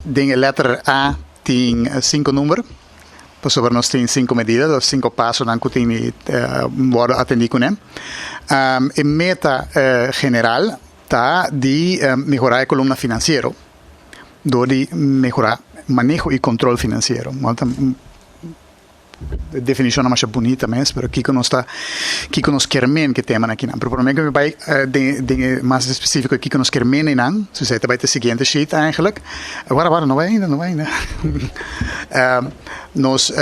de letra A tem 5 números. Sobre nós tem 5 medidas, 5 passos que tem atender com ele. A meta general está de melhorar a coluna financeira, de melhorar manejo e controle financeiro. A definição é mais bonita mesmo, mas aqui que nós queremos que temos aqui. Mas provavelmente vai de mais específico aqui que nós queremos não. Se você vai ter o seguinte sheet eigenlijk. Agora não vai ainda. Nós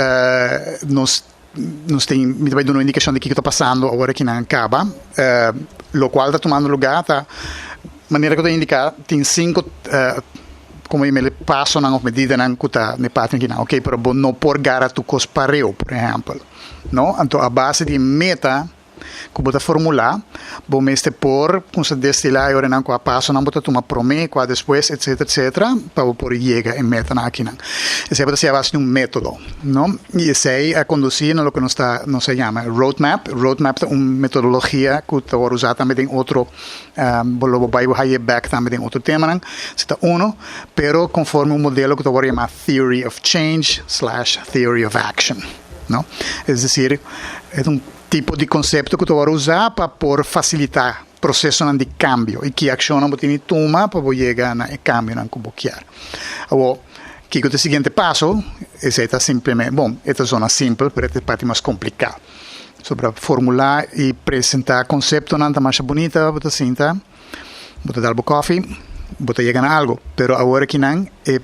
tem vai dar uma indicação de que está passando agora aqui na Caba, o qual está tomando lugar, tá maneira que eu indicar tem 5 como ele passo na medida na kuta ne patrin que não, ok, pero não por gara tu cos pareu, por exemplo, não? Então a base de meta que bota formular, bom este por com se destilar agora não com a passo não bota tomar promê, com a depois etc para por chega em meta na aqui não. Esse bota se a base de método, não? E esse aí a conduzir no que não se chama roadmap é uma metodologia que está usada também em outro bolo vai high back também em outro tema não? Está pero conforme um modelo que está chamado theory of change / theory of action, não? É dizer, é um tipo de conceito que tu vai usar para facilitar o processo de cambio e que a ação não tem toma para chegar no cambio não como quer. Agora, que o seguinte passo é simplesmente, bom, esta zona simples, mas esta parte mais complicada. Sobre formular e apresentar conceito não mais bonita, bota cinta, bota dar coffee, bota chegar a algo, pero agora que não é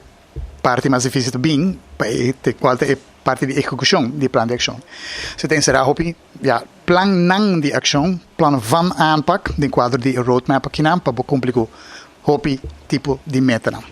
parte mais difícil também, qual é parte de execução de plano de ação. Você tem será hopi, plan não de ação, plan van aanpak, de quadro de roadmap aqui não, para complicar hopi tipo de meta não.